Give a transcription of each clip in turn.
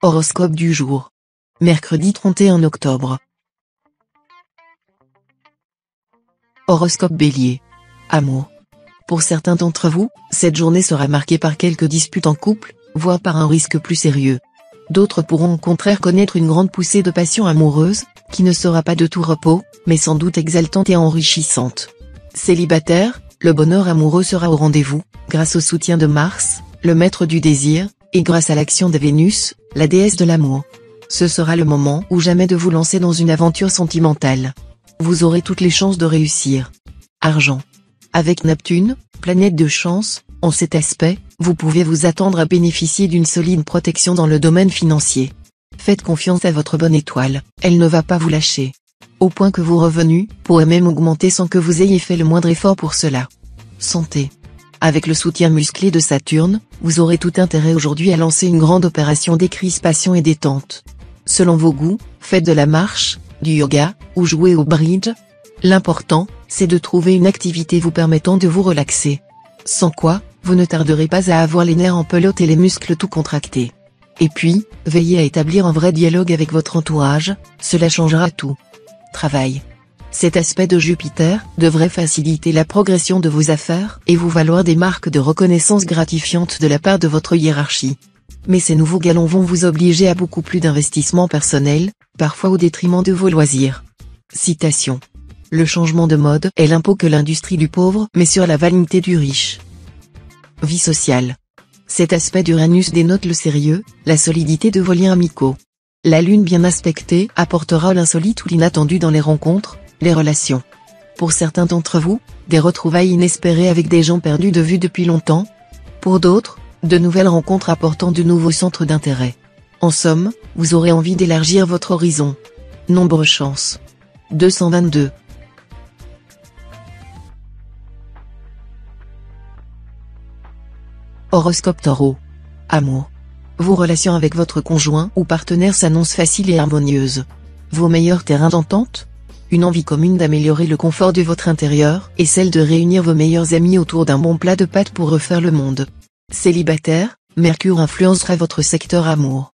Horoscope du jour. Mercredi 31 octobre. Horoscope Bélier. Amour. Pour certains d'entre vous, cette journée sera marquée par quelques disputes en couple, voire par un risque plus sérieux. D'autres pourront au contraire connaître une grande poussée de passion amoureuse, qui ne sera pas de tout repos, mais sans doute exaltante et enrichissante. Célibataire, le bonheur amoureux sera au rendez-vous, grâce au soutien de Mars, le maître du désir, et grâce à l'action de Vénus, la déesse de l'amour. Ce sera le moment ou jamais de vous lancer dans une aventure sentimentale. Vous aurez toutes les chances de réussir. Argent. Avec Neptune, planète de chance, en cet aspect, vous pouvez vous attendre à bénéficier d'une solide protection dans le domaine financier. Faites confiance à votre bonne étoile, elle ne va pas vous lâcher. Au point que vos revenus pourraient même augmenter sans que vous ayez fait le moindre effort pour cela. Santé. Avec le soutien musclé de Saturne, vous aurez tout intérêt aujourd'hui à lancer une grande opération décrispation et détente. Selon vos goûts, faites de la marche, du yoga, ou jouez au bridge. L'important, c'est de trouver une activité vous permettant de vous relaxer. Sans quoi, vous ne tarderez pas à avoir les nerfs en pelote et les muscles tout contractés. Et puis, veillez à établir un vrai dialogue avec votre entourage, cela changera tout. Travail. Cet aspect de Jupiter devrait faciliter la progression de vos affaires et vous valoir des marques de reconnaissance gratifiantes de la part de votre hiérarchie. Mais ces nouveaux galons vont vous obliger à beaucoup plus d'investissement personnel, parfois au détriment de vos loisirs. Citation. Le changement de mode est l'impôt que l'industrie du pauvre met sur la vanité du riche. Vie sociale. Cet aspect d'Uranus dénote le sérieux, la solidité de vos liens amicaux. La lune bien aspectée apportera l'insolite ou l'inattendu dans les rencontres, les relations. Pour certains d'entre vous, des retrouvailles inespérées avec des gens perdus de vue depuis longtemps. Pour d'autres, de nouvelles rencontres apportant de nouveaux centres d'intérêt. En somme, vous aurez envie d'élargir votre horizon. Nombre chance. 222. Horoscope Taureau. Amour. Vos relations avec votre conjoint ou partenaire s'annoncent faciles et harmonieuses. Vos meilleurs terrains d'entente? Une envie commune d'améliorer le confort de votre intérieur et celle de réunir vos meilleurs amis autour d'un bon plat de pâtes pour refaire le monde. Célibataire, Mercure influencera votre secteur amour.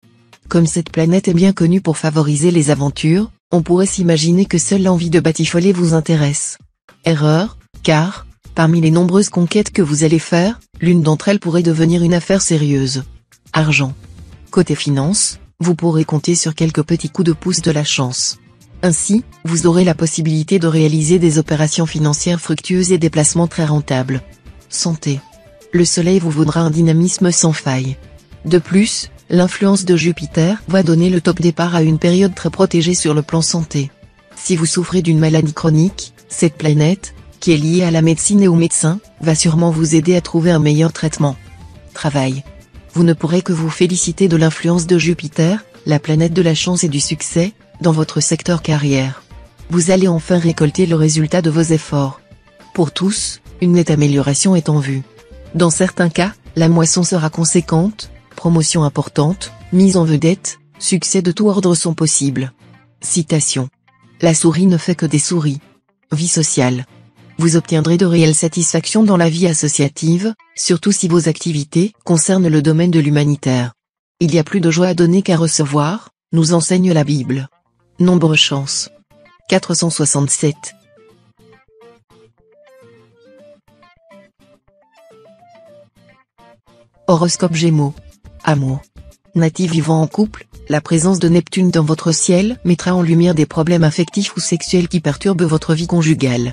Comme cette planète est bien connue pour favoriser les aventures, on pourrait s'imaginer que seule l'envie de batifoler vous intéresse. Erreur, car, parmi les nombreuses conquêtes que vous allez faire, l'une d'entre elles pourrait devenir une affaire sérieuse. Argent. Côté finance, vous pourrez compter sur quelques petits coups de pouce de la chance. Ainsi, vous aurez la possibilité de réaliser des opérations financières fructueuses et des placements très rentables. Santé. Le soleil vous vaudra un dynamisme sans faille. De plus, l'influence de Jupiter va donner le top départ à une période très protégée sur le plan santé. Si vous souffrez d'une maladie chronique, cette planète, qui est liée à la médecine et aux médecins, va sûrement vous aider à trouver un meilleur traitement. Travail. Vous ne pourrez que vous féliciter de l'influence de Jupiter, la planète de la chance et du succès, dans votre secteur carrière. Vous allez enfin récolter le résultat de vos efforts. Pour tous, une nette amélioration est en vue. Dans certains cas, la moisson sera conséquente, promotion importante, mise en vedette, succès de tout ordre sont possibles. Citation. La souris ne fait que des souris. Vie sociale. Vous obtiendrez de réelles satisfactions dans la vie associative, surtout si vos activités concernent le domaine de l'humanitaire. Il y a plus de joie à donner qu'à recevoir, nous enseigne la Bible. Nombre chance. 467. Horoscope Gémeaux. Amour. Natif vivant en couple, la présence de Neptune dans votre ciel mettra en lumière des problèmes affectifs ou sexuels qui perturbent votre vie conjugale.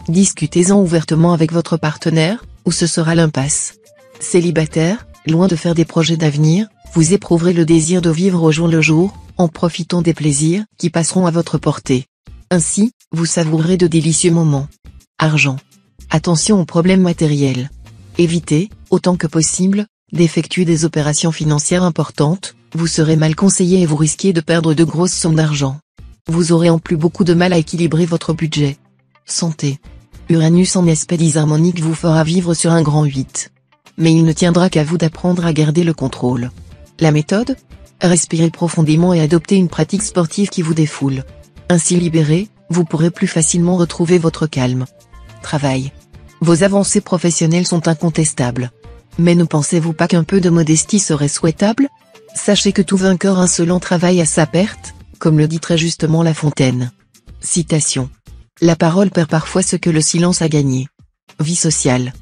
Discutez-en ouvertement avec votre partenaire, ou ce sera l'impasse. Célibataire, loin de faire des projets d'avenir, vous éprouverez le désir de vivre au jour le jour, en profitant des plaisirs qui passeront à votre portée. Ainsi, vous savourerez de délicieux moments. Argent. Attention aux problèmes matériels. Évitez, autant que possible, d'effectuer des opérations financières importantes, vous serez mal conseillé et vous risquez de perdre de grosses sommes d'argent. Vous aurez en plus beaucoup de mal à équilibrer votre budget. Santé. Uranus en aspect disharmonique vous fera vivre sur un grand 8. Mais il ne tiendra qu'à vous d'apprendre à garder le contrôle. La méthode? Respirez profondément et adoptez une pratique sportive qui vous défoule. Ainsi libéré, vous pourrez plus facilement retrouver votre calme. Travail. Vos avancées professionnelles sont incontestables. Mais ne pensez-vous pas qu'un peu de modestie serait souhaitable? Sachez que tout vainqueur insolent travaille à sa perte, comme le dit très justement La Fontaine. Citation. La parole perd parfois ce que le silence a gagné. Vie sociale.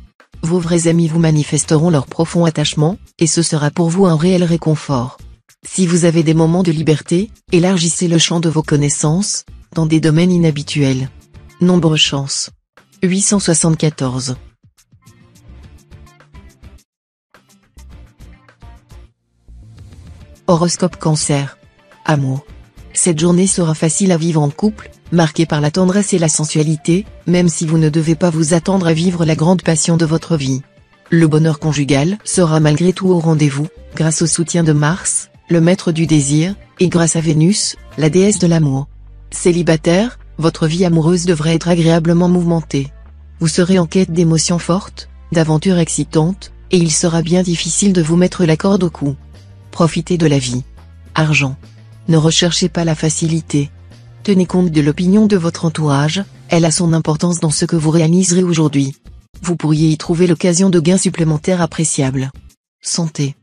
Vos vrais amis vous manifesteront leur profond attachement, et ce sera pour vous un réel réconfort. Si vous avez des moments de liberté, élargissez le champ de vos connaissances, dans des domaines inhabituels. Nombre chance. 874. Horoscope Cancer. Amour. Cette journée sera facile à vivre en couple, marquée par la tendresse et la sensualité, même si vous ne devez pas vous attendre à vivre la grande passion de votre vie. Le bonheur conjugal sera malgré tout au rendez-vous, grâce au soutien de Mars, le maître du désir, et grâce à Vénus, la déesse de l'amour. Célibataire, votre vie amoureuse devrait être agréablement mouvementée. Vous serez en quête d'émotions fortes, d'aventures excitantes, et il sera bien difficile de vous mettre la corde au cou. Profitez de la vie. Argent. Ne recherchez pas la facilité. Tenez compte de l'opinion de votre entourage, elle a son importance dans ce que vous réaliserez aujourd'hui. Vous pourriez y trouver l'occasion de gains supplémentaires appréciables. Santé.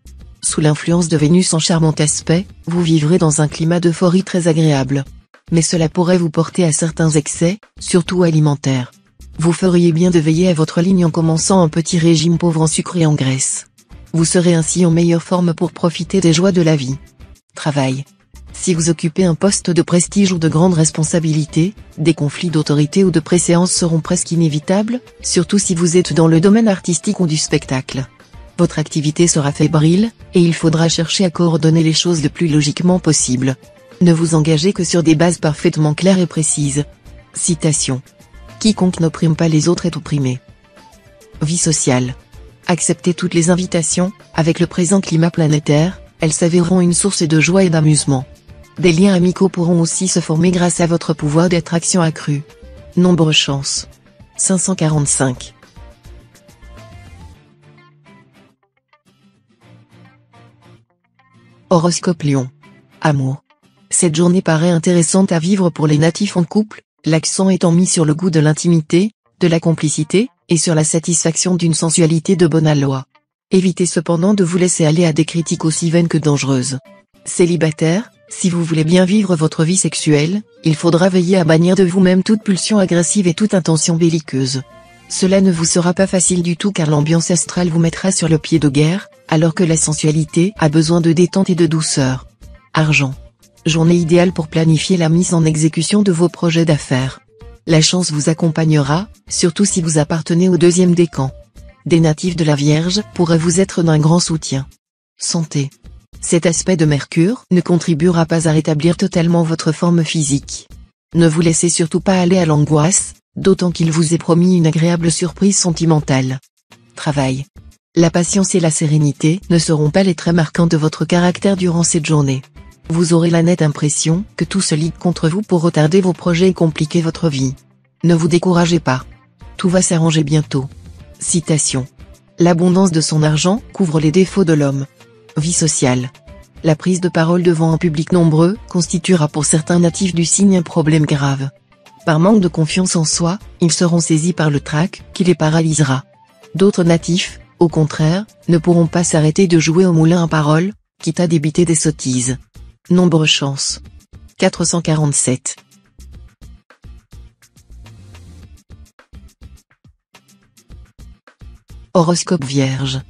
Sous l'influence de Vénus en charmant aspect, vous vivrez dans un climat d'euphorie très agréable. Mais cela pourrait vous porter à certains excès, surtout alimentaires. Vous feriez bien de veiller à votre ligne en commençant un petit régime pauvre en sucre et en graisse. Vous serez ainsi en meilleure forme pour profiter des joies de la vie. Travail. Si vous occupez un poste de prestige ou de grande responsabilité, des conflits d'autorité ou de préséance seront presque inévitables, surtout si vous êtes dans le domaine artistique ou du spectacle. Votre activité sera fébrile, et il faudra chercher à coordonner les choses le plus logiquement possible. Ne vous engagez que sur des bases parfaitement claires et précises. Citation. Quiconque n'opprime pas les autres est opprimé. Vie sociale. Acceptez toutes les invitations, avec le présent climat planétaire, elles s'avéreront une source de joie et d'amusement. Des liens amicaux pourront aussi se former grâce à votre pouvoir d'attraction accru. Nombre chance. 545. Horoscope Lion. Amour. Cette journée paraît intéressante à vivre pour les natifs en couple, l'accent étant mis sur le goût de l'intimité, de la complicité, et sur la satisfaction d'une sensualité de bon aloi. Évitez cependant de vous laisser aller à des critiques aussi vaines que dangereuses. Célibataire, si vous voulez bien vivre votre vie sexuelle, il faudra veiller à bannir de vous-même toute pulsion agressive et toute intention belliqueuse. Cela ne vous sera pas facile du tout car l'ambiance astrale vous mettra sur le pied de guerre, alors que la sensualité a besoin de détente et de douceur. Argent. Journée idéale pour planifier la mise en exécution de vos projets d'affaires. La chance vous accompagnera, surtout si vous appartenez au deuxième décan. Des natifs de la Vierge pourraient vous être d'un grand soutien. Santé. Cet aspect de Mercure ne contribuera pas à rétablir totalement votre forme physique. Ne vous laissez surtout pas aller à l'angoisse, d'autant qu'il vous est promis une agréable surprise sentimentale. Travail. La patience et la sérénité ne seront pas les traits marquants de votre caractère durant cette journée. Vous aurez la nette impression que tout se ligue contre vous pour retarder vos projets et compliquer votre vie. Ne vous découragez pas. Tout va s'arranger bientôt. Citation. L'abondance de son argent couvre les défauts de l'homme. Vie sociale. La prise de parole devant un public nombreux constituera pour certains natifs du signe un problème grave. Par manque de confiance en soi, ils seront saisis par le trac qui les paralysera. D'autres natifs, au contraire, ne pourront pas s'arrêter de jouer au moulin à parole, quitte à débiter des sottises. Nombre chance. 447. Horoscope Vierge.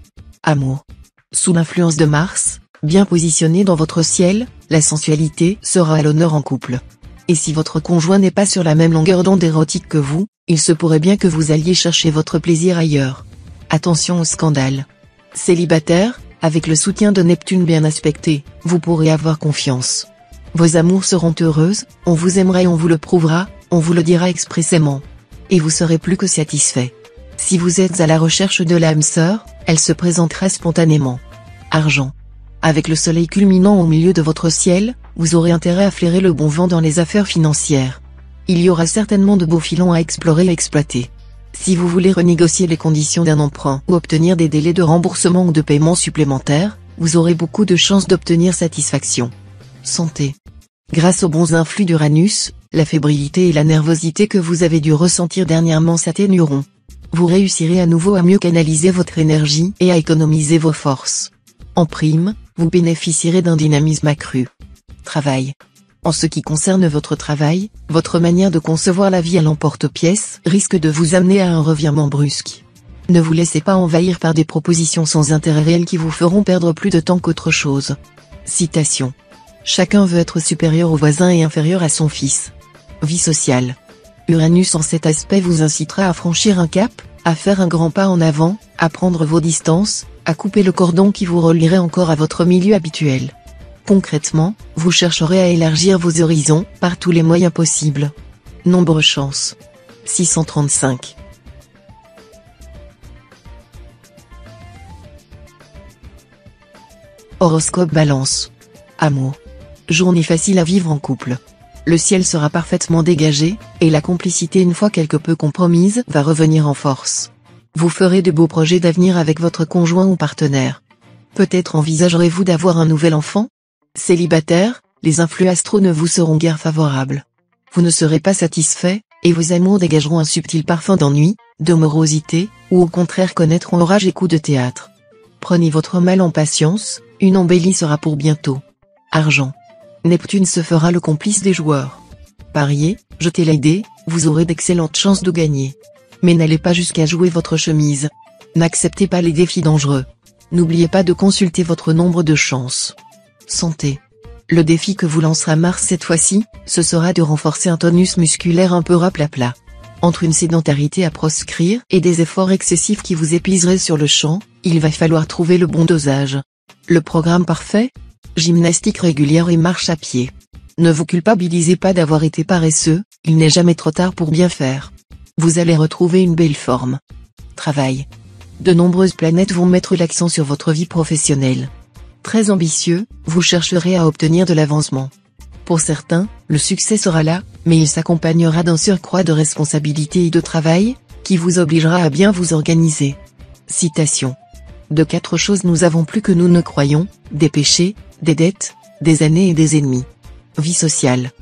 Amour. Sous l'influence de Mars, bien positionné dans votre ciel, la sensualité sera à l'honneur en couple. Et si votre conjoint n'est pas sur la même longueur d'onde érotique que vous, il se pourrait bien que vous alliez chercher votre plaisir ailleurs. Attention au scandale. Célibataire, avec le soutien de Neptune bien aspecté, vous pourrez avoir confiance. Vos amours seront heureuses, on vous aimera et on vous le prouvera, on vous le dira expressément. Et vous serez plus que satisfait. Si vous êtes à la recherche de l'âme sœur, elle se présentera spontanément. Argent. Avec le soleil culminant au milieu de votre ciel, vous aurez intérêt à flairer le bon vent dans les affaires financières. Il y aura certainement de beaux filons à explorer et exploiter. Si vous voulez renégocier les conditions d'un emprunt ou obtenir des délais de remboursement ou de paiement supplémentaires, vous aurez beaucoup de chances d'obtenir satisfaction. Santé. Grâce aux bons influx d'Uranus, la fébrilité et la nervosité que vous avez dû ressentir dernièrement s'atténueront. Vous réussirez à nouveau à mieux canaliser votre énergie et à économiser vos forces. En prime, vous bénéficierez d'un dynamisme accru. Travail. En ce qui concerne votre travail, votre manière de concevoir la vie à l'emporte-pièce risque de vous amener à un revirement brusque. Ne vous laissez pas envahir par des propositions sans intérêt réel qui vous feront perdre plus de temps qu'autre chose. Citation. Chacun veut être supérieur au voisin et inférieur à son fils. Vie sociale. Uranus en cet aspect vous incitera à franchir un cap, à faire un grand pas en avant, à prendre vos distances, à couper le cordon qui vous relierait encore à votre milieu habituel. Concrètement, vous chercherez à élargir vos horizons, par tous les moyens possibles. Nombre chance. 635. Horoscope Balance. Amour. Journée facile à vivre en couple. Le ciel sera parfaitement dégagé, et la complicité une fois quelque peu compromise va revenir en force. Vous ferez de beaux projets d'avenir avec votre conjoint ou partenaire. Peut-être envisagerez-vous d'avoir un nouvel enfant ? Célibataire, les influx astraux ne vous seront guère favorables. Vous ne serez pas satisfait, et vos amours dégageront un subtil parfum d'ennui, de morosité, ou au contraire connaîtront orage et coups de théâtre. Prenez votre mal en patience, une embellie sera pour bientôt. Argent. Neptune se fera le complice des joueurs. Pariez, jetez les dés, vous aurez d'excellentes chances de gagner. Mais n'allez pas jusqu'à jouer votre chemise. N'acceptez pas les défis dangereux. N'oubliez pas de consulter votre nombre de chances. Santé. Le défi que vous lancera Mars cette fois-ci, ce sera de renforcer un tonus musculaire un peu raplapla. Entre une sédentarité à proscrire et des efforts excessifs qui vous épuiseraient sur le champ, il va falloir trouver le bon dosage. Le programme parfait ? Gymnastique régulière et marche à pied. Ne vous culpabilisez pas d'avoir été paresseux, il n'est jamais trop tard pour bien faire. Vous allez retrouver une belle forme. Travail. De nombreuses planètes vont mettre l'accent sur votre vie professionnelle. Très ambitieux, vous chercherez à obtenir de l'avancement. Pour certains, le succès sera là, mais il s'accompagnera d'un surcroît de responsabilité et de travail, qui vous obligera à bien vous organiser. Citation. De 4 choses nous avons plus que nous ne croyons, des péchés, des dettes, des années et des ennemis. Vie sociale.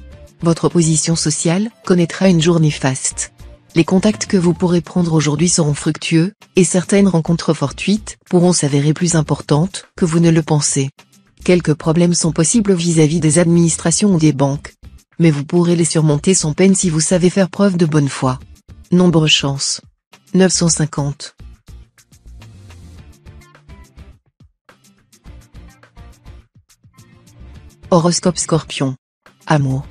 Votre position sociale connaîtra une journée faste. Les contacts que vous pourrez prendre aujourd'hui seront fructueux, et certaines rencontres fortuites pourront s'avérer plus importantes que vous ne le pensez. Quelques problèmes sont possibles vis-à-vis des administrations ou des banques. Mais vous pourrez les surmonter sans peine si vous savez faire preuve de bonne foi. Nombre chance. 950. Horoscope Scorpion. Amour.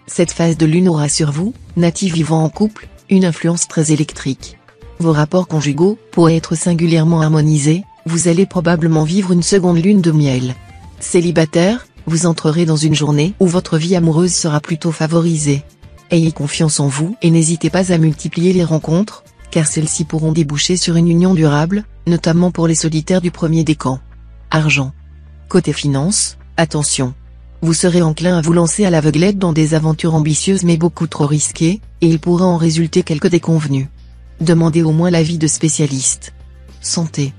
Cette phase de lune aura sur vous, natifs vivant en couple, une influence très électrique. Vos rapports conjugaux pourraient être singulièrement harmonisés, vous allez probablement vivre une seconde lune de miel. Célibataire, vous entrerez dans une journée où votre vie amoureuse sera plutôt favorisée. Ayez confiance en vous et n'hésitez pas à multiplier les rencontres, car celles-ci pourront déboucher sur une union durable, notamment pour les solitaires du premier décan. Argent. Côté finance, attention. Vous serez enclin à vous lancer à l'aveuglette dans des aventures ambitieuses mais beaucoup trop risquées, et il pourra en résulter quelques déconvenues. Demandez au moins l'avis de spécialistes. Santé.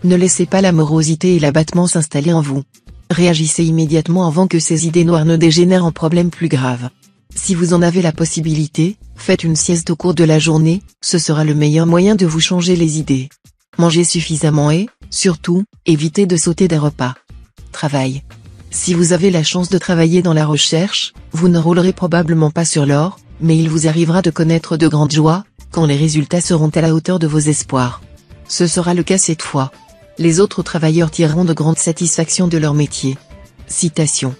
Ne laissez pas la morosité et l'abattement s'installer en vous. Réagissez immédiatement avant que ces idées noires ne dégénèrent en problèmes plus graves. Si vous en avez la possibilité, faites une sieste au cours de la journée, ce sera le meilleur moyen de vous changer les idées. Mangez suffisamment et, surtout, évitez de sauter des repas. Travail. Si vous avez la chance de travailler dans la recherche, vous ne roulerez probablement pas sur l'or, mais il vous arrivera de connaître de grandes joies, quand les résultats seront à la hauteur de vos espoirs. Ce sera le cas cette fois. Les autres travailleurs tireront de grandes satisfactions de leur métier. Citation.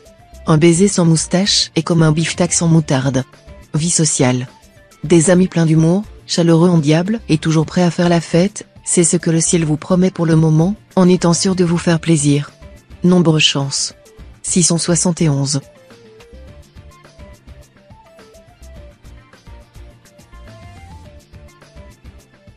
Un baiser sans moustache est comme un beefsteak sans moutarde. Vie sociale. Des amis pleins d'humour, chaleureux en diable et toujours prêts à faire la fête, c'est ce que le ciel vous promet pour le moment, en étant sûr de vous faire plaisir. Nombre chance. 671.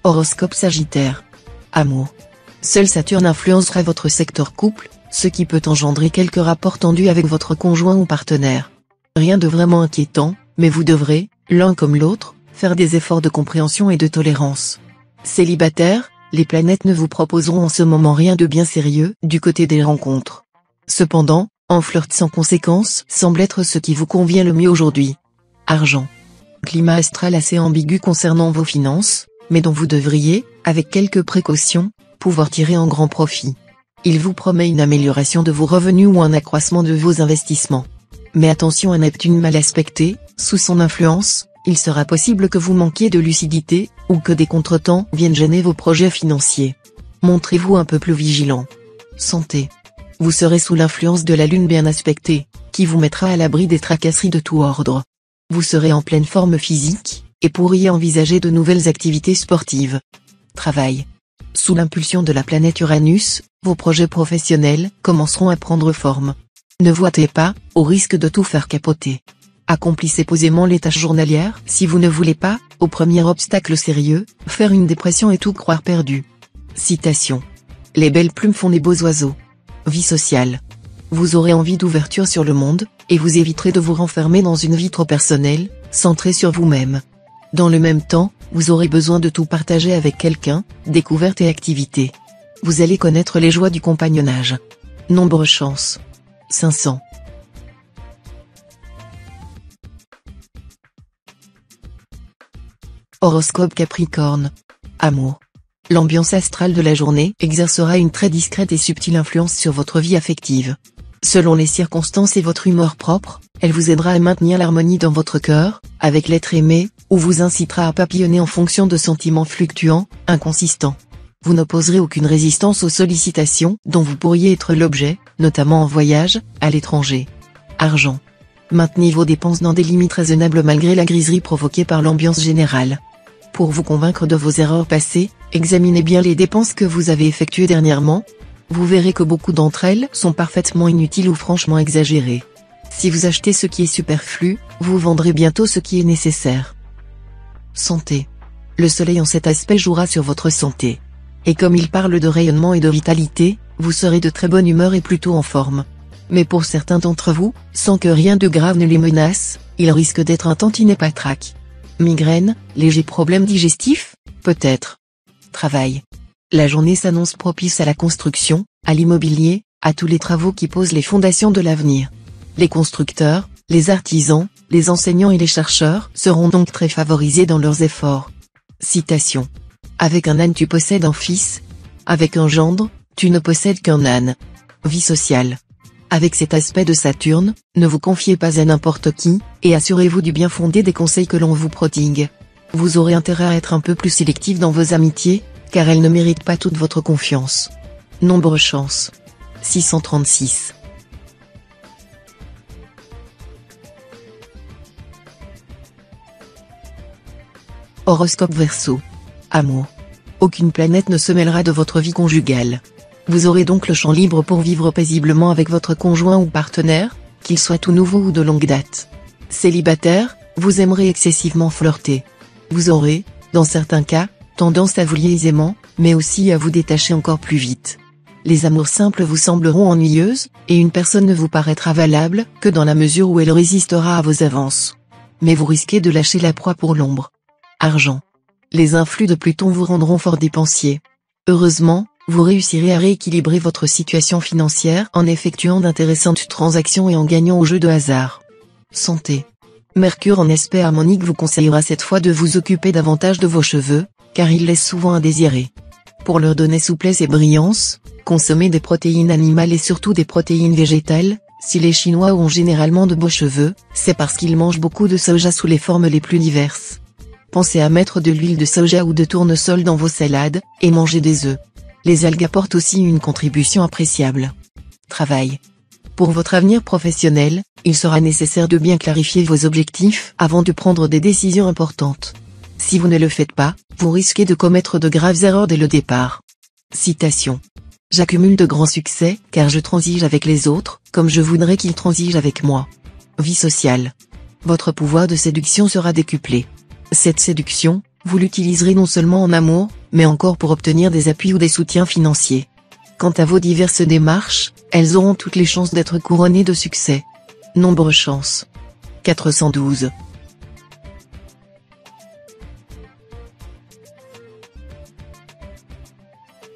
Horoscope Sagittaire. Amour. Seul Saturne influencera votre secteur couple, ce qui peut engendrer quelques rapports tendus avec votre conjoint ou partenaire. Rien de vraiment inquiétant, mais vous devrez, l'un comme l'autre, faire des efforts de compréhension et de tolérance. Célibataire, les planètes ne vous proposeront en ce moment rien de bien sérieux du côté des rencontres. Cependant, un flirt sans conséquence semble être ce qui vous convient le mieux aujourd'hui. Argent. Climat astral assez ambigu concernant vos finances, mais dont vous devriez, avec quelques précautions, pouvoir tirer un grand profit. Il vous promet une amélioration de vos revenus ou un accroissement de vos investissements. Mais attention à Neptune mal aspecté, sous son influence, il sera possible que vous manquiez de lucidité, ou que des contretemps viennent gêner vos projets financiers. Montrez-vous un peu plus vigilant. Santé. Vous serez sous l'influence de la lune bien aspectée, qui vous mettra à l'abri des tracasseries de tout ordre. Vous serez en pleine forme physique, et pourriez envisager de nouvelles activités sportives. Travail. Sous l'impulsion de la planète Uranus, vos projets professionnels commenceront à prendre forme. Ne boitez pas, au risque de tout faire capoter. Accomplissez posément les tâches journalières si vous ne voulez pas, au premier obstacle sérieux, faire une dépression et tout croire perdu. Citation. Les belles plumes font les beaux oiseaux. Vie sociale. Vous aurez envie d'ouverture sur le monde, et vous éviterez de vous renfermer dans une vie trop personnelle, centrée sur vous-même. Dans le même temps, vous aurez besoin de tout partager avec quelqu'un, découvertes et activités. Vous allez connaître les joies du compagnonnage. Nombre chance. 500. Horoscope Capricorne. Amour. L'ambiance astrale de la journée exercera une très discrète et subtile influence sur votre vie affective. Selon les circonstances et votre humeur propre, elle vous aidera à maintenir l'harmonie dans votre cœur, avec l'être aimé, ou vous incitera à papillonner en fonction de sentiments fluctuants, inconsistants. Vous n'opposerez aucune résistance aux sollicitations dont vous pourriez être l'objet, notamment en voyage, à l'étranger. Argent. Maintenez vos dépenses dans des limites raisonnables malgré la griserie provoquée par l'ambiance générale. Pour vous convaincre de vos erreurs passées, examinez bien les dépenses que vous avez effectuées dernièrement. Vous verrez que beaucoup d'entre elles sont parfaitement inutiles ou franchement exagérées. Si vous achetez ce qui est superflu, vous vendrez bientôt ce qui est nécessaire. Santé. Le soleil en cet aspect jouera sur votre santé. Et comme il parle de rayonnement et de vitalité, vous serez de très bonne humeur et plutôt en forme. Mais pour certains d'entre vous, sans que rien de grave ne les menace, il risque d'être un tantinet patraque. Migraine, léger problème digestif, peut-être. Travail. La journée s'annonce propice à la construction, à l'immobilier, à tous les travaux qui posent les fondations de l'avenir. Les constructeurs, les artisans, les enseignants et les chercheurs seront donc très favorisés dans leurs efforts. Citation. Avec un âne tu possèdes un fils. Avec un gendre, tu ne possèdes qu'un âne. Vie sociale. Avec cet aspect de Saturne, ne vous confiez pas à n'importe qui, et assurez-vous du bien fondé des conseils que l'on vous prodigue. Vous aurez intérêt à être un peu plus sélectif dans vos amitiés, car elles ne méritent pas toute votre confiance. Nombre chance. 636. Horoscope Verseau. Amour. Aucune planète ne se mêlera de votre vie conjugale. Vous aurez donc le champ libre pour vivre paisiblement avec votre conjoint ou partenaire, qu'il soit tout nouveau ou de longue date. Célibataire, vous aimerez excessivement flirter. Vous aurez, dans certains cas, tendance à vous lier aisément, mais aussi à vous détacher encore plus vite. Les amours simples vous sembleront ennuyeuses, et une personne ne vous paraîtra valable que dans la mesure où elle résistera à vos avances. Mais vous risquez de lâcher la proie pour l'ombre. Argent. Les influx de Pluton vous rendront fort dépensier. Heureusement, vous réussirez à rééquilibrer votre situation financière en effectuant d'intéressantes transactions et en gagnant au jeu de hasard. Santé. Mercure en aspect harmonique vous conseillera cette fois de vous occuper davantage de vos cheveux, car ils laissent souvent à désirer. Pour leur donner souplesse et brillance, consommez des protéines animales et surtout des protéines végétales. Si les Chinois ont généralement de beaux cheveux, c'est parce qu'ils mangent beaucoup de soja sous les formes les plus diverses. Pensez à mettre de l'huile de soja ou de tournesol dans vos salades, et mangez des œufs. Les algues apportent aussi une contribution appréciable. Travail. Pour votre avenir professionnel, il sera nécessaire de bien clarifier vos objectifs avant de prendre des décisions importantes. Si vous ne le faites pas, vous risquez de commettre de graves erreurs dès le départ. Citation. J'accumule de grands succès, car je transige avec les autres, comme je voudrais qu'ils transigent avec moi. Vie sociale. Votre pouvoir de séduction sera décuplé. Cette séduction, vous l'utiliserez non seulement en amour, mais encore pour obtenir des appuis ou des soutiens financiers. Quant à vos diverses démarches, elles auront toutes les chances d'être couronnées de succès. Nombre chance. 412.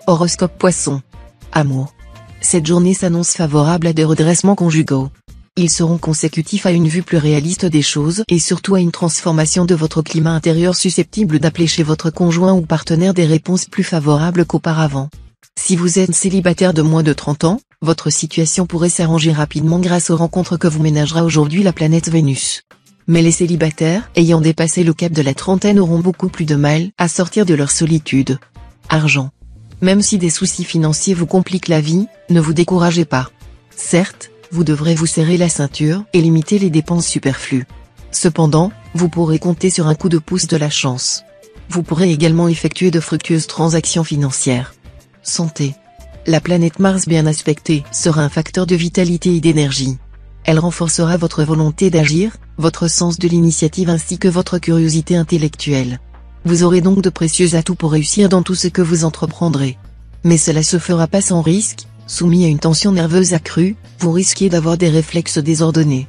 Horoscope Poisson. Amour. Cette journée s'annonce favorable à des redressements conjugaux. Ils seront consécutifs à une vue plus réaliste des choses et surtout à une transformation de votre climat intérieur susceptible d'appeler chez votre conjoint ou partenaire des réponses plus favorables qu'auparavant. Si vous êtes célibataire de moins de 30 ans, votre situation pourrait s'arranger rapidement grâce aux rencontres que vous ménagera aujourd'hui la planète Vénus. Mais les célibataires ayant dépassé le cap de la trentaine auront beaucoup plus de mal à sortir de leur solitude. Argent. Même si des soucis financiers vous compliquent la vie, ne vous découragez pas. Certes, vous devrez vous serrer la ceinture et limiter les dépenses superflues. Cependant, vous pourrez compter sur un coup de pouce de la chance. Vous pourrez également effectuer de fructueuses transactions financières. Santé. La planète Mars bien aspectée sera un facteur de vitalité et d'énergie. Elle renforcera votre volonté d'agir, votre sens de l'initiative ainsi que votre curiosité intellectuelle. Vous aurez donc de précieux atouts pour réussir dans tout ce que vous entreprendrez. Mais cela se fera pas sans risque, soumis à une tension nerveuse accrue, vous risquez d'avoir des réflexes désordonnés.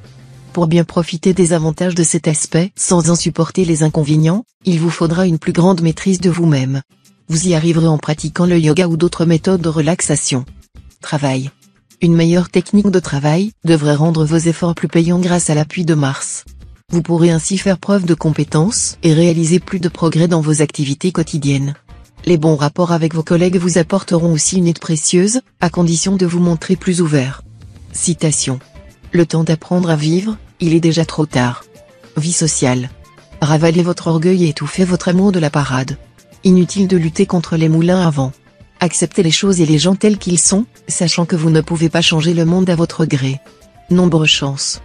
Pour bien profiter des avantages de cet aspect sans en supporter les inconvénients, il vous faudra une plus grande maîtrise de vous-même. Vous y arriverez en pratiquant le yoga ou d'autres méthodes de relaxation. Travail. Une meilleure technique de travail devrait rendre vos efforts plus payants grâce à l'appui de Mars. Vous pourrez ainsi faire preuve de compétence et réaliser plus de progrès dans vos activités quotidiennes. Les bons rapports avec vos collègues vous apporteront aussi une aide précieuse, à condition de vous montrer plus ouvert. Citation. Le temps d'apprendre à vivre, il est déjà trop tard. Vie sociale. Ravalez votre orgueil et étouffez votre amour de la parade. Inutile de lutter contre les moulins à vent. Acceptez les choses et les gens tels qu'ils sont, sachant que vous ne pouvez pas changer le monde à votre gré. Nombre chance.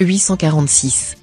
846.